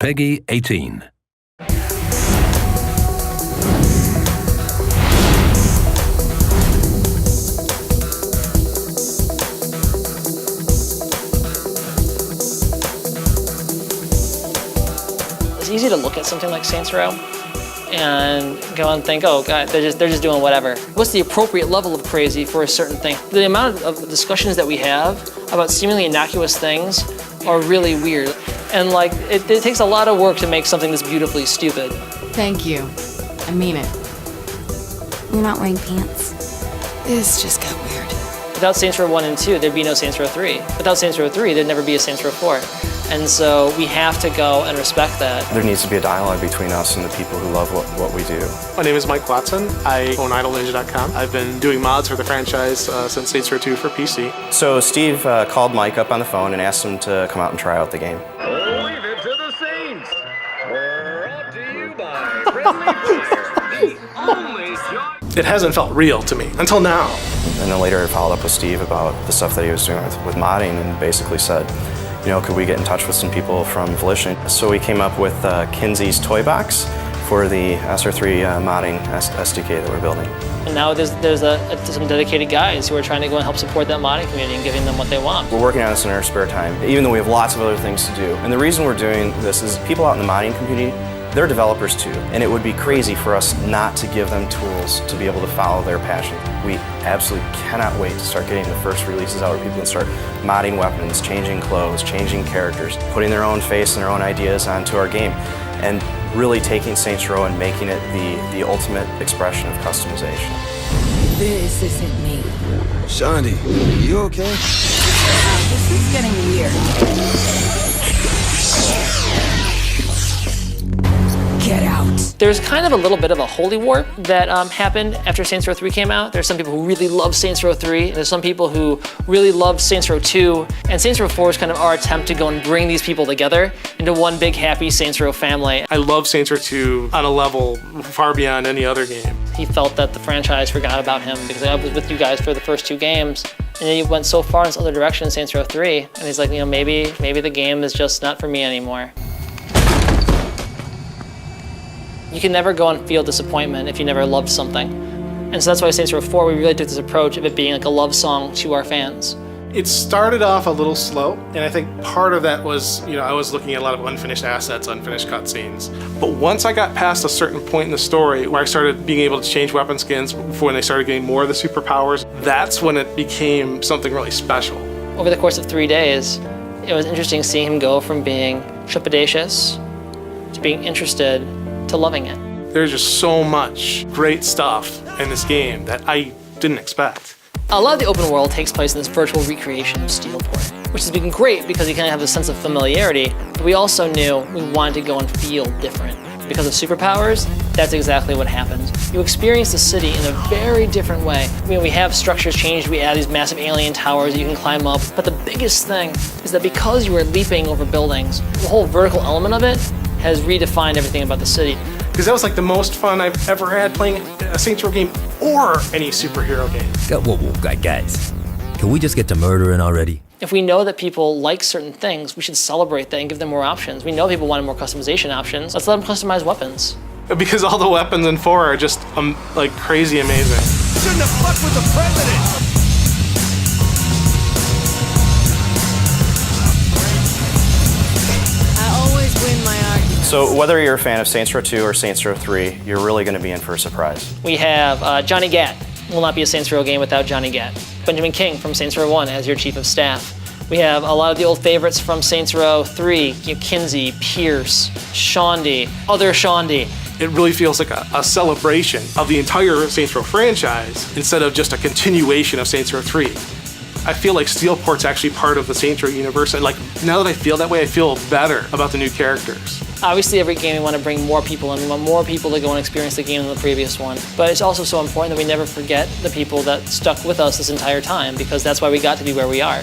Peggy 18. It's easy to look at something like Saints Row and go and think, oh God, they're just doing whatever. What's the appropriate level of crazy for a certain thing? The amount of discussions that we have about seemingly innocuous things are really weird. And like, it takes a lot of work to make something this beautifully stupid. Thank you. I mean it. You're not wearing pants. This just got weird. Without Saints Row 1 and 2, there'd be no Saints Row 3. Without Saints Row 3, there'd never be a Saints Row 4. And so we have to go and respect that. There needs to be a dialogue between us and the people who love what we do. My name is Mike Watson. I own IdleNinja.com. I've been doing mods for the franchise since Saints Row 2 for PC. So Steve called Mike up on the phone and asked him to come out and try out the game. Leave it to the Saints. Brought to you by Friendly Fire, the only joy. It hasn't felt real to me until now. And then later I followed up with Steve about the stuff that he was doing with modding and basically said, you know, could we get in touch with some people from Volition? So we came up with Kinsey's Toy Box for the SR3 modding SDK that we're building. And now there's some dedicated guys who are trying to go and help support that modding community and giving them what they want. We're working on this in our spare time, even though we have lots of other things to do. And the reason we're doing this is people out in the modding community, they're developers too, and it would be crazy for us not to give them tools to be able to follow their passion. We absolutely cannot wait to start getting the first releases out where people can start modding weapons, changing clothes, changing characters, putting their own face and their own ideas onto our game, and really taking Saints Row and making it the ultimate expression of customization. This isn't me. Shandi, you okay? This is getting weird. Get out. There's kind of a little bit of a holy war that happened after Saints Row 3 came out. There's some people who really love Saints Row 3, and there's some people who really love Saints Row 2, and Saints Row 4 is kind of our attempt to go and bring these people together into one big happy Saints Row family. I love Saints Row 2 on a level far beyond any other game. He felt that the franchise forgot about him because I was with you guys for the first 2 games, and then he went so far in this other direction in Saints Row 3, and he's like, you know, maybe the game is just not for me anymore. You can never go and feel disappointment if you never loved something. And so that's why Saints Row 4, we really took this approach of it being like a love song to our fans. It started off a little slow, and I think part of that was, you know, I was looking at a lot of unfinished assets, unfinished cutscenes. But once I got past a certain point in the story where I started being able to change weapon skins when they started getting more of the superpowers, that's when it became something really special. Over the course of 3 days, it was interesting seeing him go from being trepidatious to being interested to loving it. There's just so much great stuff in this game that I didn't expect. A lot of the open world takes place in this virtual recreation of Steelport, which has been great because you kind of have a sense of familiarity, but we also knew we wanted to go and feel different. Because of superpowers, that's exactly what happens. You experience the city in a very different way. I mean, we have structures changed, we add these massive alien towers that you can climb up, but the biggest thing is that because you are leaping over buildings, the whole vertical element of it has redefined everything about the city. Because that was like the most fun I've ever had playing a Saints Row game or any superhero game. Whoa, guys. Can we just get to murdering already? If we know that people like certain things, we should celebrate that and give them more options. We know people wanted more customization options. Let's let them customize weapons. Because all the weapons in 4 are just like crazy amazing. Shouldn't have fucked with the president! So whether you're a fan of Saints Row 2 or Saints Row 3, you're really going to be in for a surprise. We have Johnny Gat. Will not be a Saints Row game without Johnny Gat. Benjamin King from Saints Row 1 as your chief of staff. We have a lot of the old favorites from Saints Row 3, you know, Kinsey, Pierce, Shandi, other Shandi. It really feels like a celebration of the entire Saints Row franchise instead of just a continuation of Saints Row 3. I feel like Steelport's actually part of the Saints Row universe, and like now that I feel that way, I feel better about the new characters. Obviously, every game we want to bring more people in. We want more people to go and experience the game than the previous one. But it's also so important that we never forget the people that stuck with us this entire time, because that's why we got to be where we are.